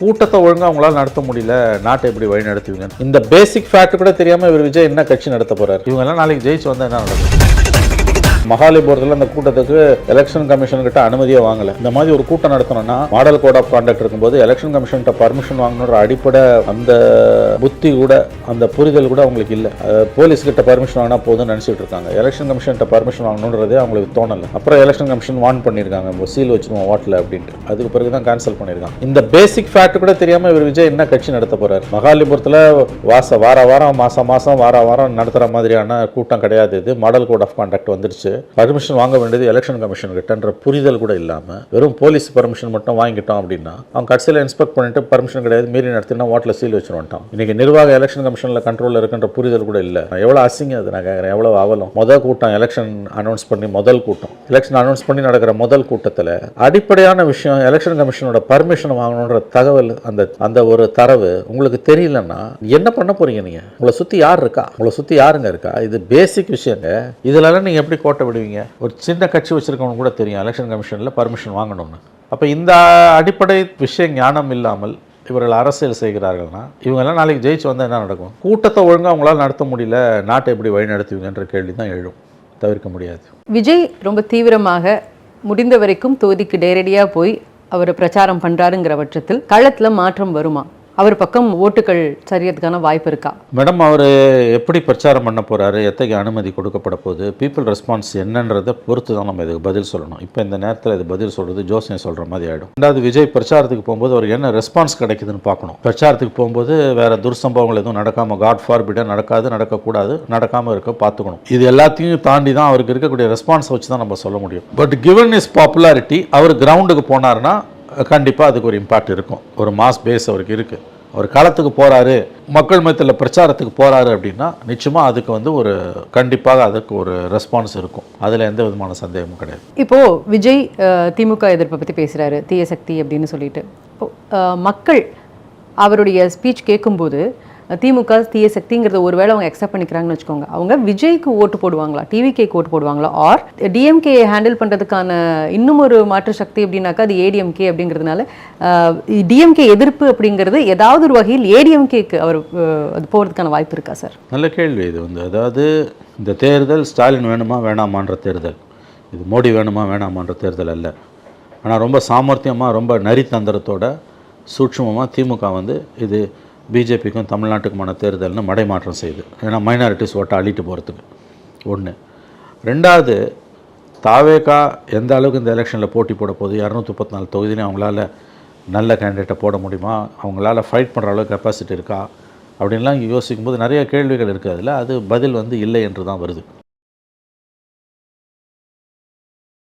கூட்டத்தை ஒழுங்காக அவங்களால நடத்த முடியல, நாட்டை எப்படி வழி நடத்துவீங்க? இந்த பேசிக் ஃபேக்ட் கூட தெரியாமல் இவர் விஜய் என்ன கட்சி நடத்த போறாரு? இவங்கெல்லாம் நாளைக்கு ஜெயிச்சு வந்தால் என்ன நடக்கும்? மகாலிபுரத்தில் அந்த கூட்டத்துக்கு எலெக்ஷன் கமிஷன் கிட்ட அனுமதியே வாங்கல. இந்த மாதிரி ஒரு கூட்டம் நடத்தணும்னா மாடல் கோட் ஆஃப் கான்டக்ட் இருக்கும்போது எலெக்ஷன் கமிஷன் பர்மிஷன் வாங்கணுன்ற அடிப்படை அந்த புத்தி கூட அந்த புரிதல் கூட அவங்களுக்கு இல்லை. போலீஸ் கிட்ட பர்மிஷன் வாங்கினா போதும்னு நினைச்சிட்டு இருக்காங்க. எலெக்ஷன் கமிஷன் பர்மிஷன் வாங்கணுன்றதே அவங்களுக்கு தோணலை. அப்புறம் எலெக்ஷன் கமிஷன் வார்ன் பண்ணியிருக்காங்க, சீல் வச்சிருவோம் வாட்டில் அப்படின்ட்டு. அதுக்கு பிறகு தான் கேன்சல் பண்ணியிருக்காங்க. இந்த பேசிக் ஃபேக்ட் கூட தெரியாமல் இவர் விஜய் என்ன கட்சி நடத்த போறாரு? மகாலிபுரத்தில் வார வாரம் மாசம் வாரம் நடத்துற மாதிரியான கூட்டம் கிடையாது. இது மாடல் கோட் ஆஃப் கான்டக்ட் வந்துருச்சு. பர்மிஷன் வாங்க வேண்டியது எலெக்ஷன் கமிஷன் கிட்டன்ற புரிதல் கூட இல்லாம வெறும் போலீஸ் பர்மிஷன் மட்டும் வாங்கிட்டோம் அப்படின்னா அவங்க கட்சியில் இன்ஸ்பெக்ட் பண்ணிட்டு பர்மிஷன் கிடையாது மீறி நடத்தினா வாட்டில் சீல் வச்சுருவோம். இன்னைக்கு நிர்வாக எலெக்ஷன் கமிஷன்ல கண்ட்ரோல்ல இருக்கின்ற புரிதல் கூட இல்லை. எவ்வளவு அசிங்கம் அது நான் கேட்குறேன். எவ்வளவு அவலம். முதல் கூட்டம் எலெக்ஷன் அனௌன்ஸ் பண்ணி நடக்கிற முதல் கூட்டத்தில் அடிப்படையான விஷயம் எலெக்ஷன் கமிஷனோட பர்மிஷன் வாங்கணுன்ற தகவல் அந்த ஒரு தரவு உங்களுக்கு தெரியலன்னா என்ன பண்ண போறீங்க? நீங்க உங்களை சுத்தி யார் இருக்கா? உங்களை சுத்தி யாருங்க இருக்கா? இது பேசிக் விஷயங்க. இதுலலாம் நீங்க எப்படி கோட்டை விடுவீங்க? ஒரு சின்ன கட்சி வச்சிருக்கவங்க கூட தெரியும் எலெக்ஷன் கமிஷனில் பர்மிஷன் வாங்கணும்னு. அப்போ இந்த அடிப்படை விஷய ஞானம் இல்லாமல் இவர்கள் அரசியல் செய்கிறார்கள்னா இவங்கெல்லாம் நாளைக்கு ஜெயிச்சு வந்தால் என்ன நடக்கும்? கூட்டத்தை ஒழுங்காக அவங்களால நடத்த முடியல, நாட்டை எப்படி வழி நடத்துவீங்கன்ற கேள்வி தான் எழும், தவிர்க்க முடியாது. விஜய் ரொம்ப தீவிரமாக முடிந்த வரைக்கும் தொகுதிக்கு நேரடியாக போய் அவர் பிரச்சாரம் பண்ணுறாருங்கிற பட்சத்தில் களத்தில் மாற்றம் வருமா? அவர் பக்கம் ஓட்டுகள் சரியறதுக்கான வாய்ப்பு இருக்கா? மேடம், அவர் எப்படி பிரச்சாரம் பண்ண போகிறாரு, எத்தகைய அனுமதி கொடுக்கப்பட போகுது, பீப்புள் ரெஸ்பான்ஸ் என்னன்றதை பொறுத்து தான் நம்ம இதுக்கு பதில் சொல்லணும். இப்போ இந்த நேரத்தில் இது பதில் சொல்கிறது ஜோசியம் சொல்கிற மாதிரி ஆகிடும். ரெண்டாவது, விஜய் பிரச்சாரத்துக்கு போகும்போது அவருக்கு என்ன ரெஸ்பான்ஸ் கிடைக்குதுன்னு பார்க்கணும். பிரச்சாரத்துக்கு போகும்போது வேறு துர்சம்பவங்கள் எதுவும் நடக்காமல், காட் ஃபார்பிட் நடக்கக்கூடாது, நடக்காமல் இருக்க பார்த்துக்கணும். இது எல்லாத்தையும் தாண்டி தான் அவருக்கு இருக்கக்கூடிய ரெஸ்பான்ஸை வச்சு தான் நம்ம சொல்ல முடியும். பட் கிவன் இஸ் பாப்புலாரிட்டி, அவர் கிரவுண்டுக்கு போனார்னா கண்டிப்பாக அதுக்கு ஒரு இம்பாக்ட் இருக்கும். ஒரு மாஸ் பேஸ் அவருக்கு இருக்குது. அவர் களத்துக்கு போகிறாரு, மக்கள் மத்தியில் பிரச்சாரத்துக்கு போகிறாரு அப்படின்னா நிச்சயமாக அதுக்கு ஒரு கண்டிப்பாக அதுக்கு ஒரு ரெஸ்பான்ஸ் இருக்கும். அதில் எந்த விதமான சந்தேகமும் கிடையாது. இப்போது விஜய் திமுக எதிர்ப்பை பற்றி பேசுகிறாரு, தீய சக்தி அப்படின்னு சொல்லிட்டு. மக்கள் அவருடைய ஸ்பீச் கேட்கும்போது திமுக தீய சக்திங்கிறத ஒருவேளை அவங்க அக்செப்ட் பண்ணிக்கிறாங்கன்னு வச்சுக்கோங்க, அவங்க விஜய்க்கு ஓட்டு போடுவாங்களா, டிவிகேக்கு ஓட்டு போடுவாங்களா, ஆர் டிஎம்கே ஹேண்டில் பண்ணுறதுக்கான இன்னும் ஒரு மாற்று சக்தி அப்படின்னாக்கா அது ஏடிஎம்கே அப்படிங்கிறதுனால டிஎம்கே எதிர்ப்பு அப்படிங்கிறது ஏதாவது ஒரு வகையில் ஏடிஎம்கேக்கு அவர் அது போகிறதுக்கான வாய்ப்பு இருக்கா சார்? நல்ல கேள்வி இது. அதாவது இந்த தேர்தல் ஸ்டாலின் வேணுமா வேணாமான்ற தேர்தல், இது மோடி வேணுமா வேணாமான்ற தேர்தல் அல்ல. ஆனால் ரொம்ப சாமர்த்தியமாக, ரொம்ப நரித்தந்திரத்தோட சூட்சமமாக திமுக இது பிஜேபிக்கும் தமிழ்நாட்டுக்குமான தேர்தல்னு மடைமாற்றம் செய்யுது. ஏன்னா மைனாரிட்டிஸ் ஓட்டை அள்ளிட்டு போகிறதுக்கு ஒன்று. ரெண்டாவது, தாவேகா எந்த அளவுக்கு இந்த எலெக்ஷனில் போட்டி போட போகுது, 234 தொகுதியிலையும் அவங்களால நல்ல கேண்டிடேட்டை போட முடியுமா, அவங்களால ஃபைட் பண்ணுற அளவுக்கு கெப்பாசிட்டி இருக்கா அப்படின்லாம் யோசிக்கும்போது நிறைய கேள்விகள் இருக்குது. அதில் அது பதில் இல்லை என்று தான் வருது.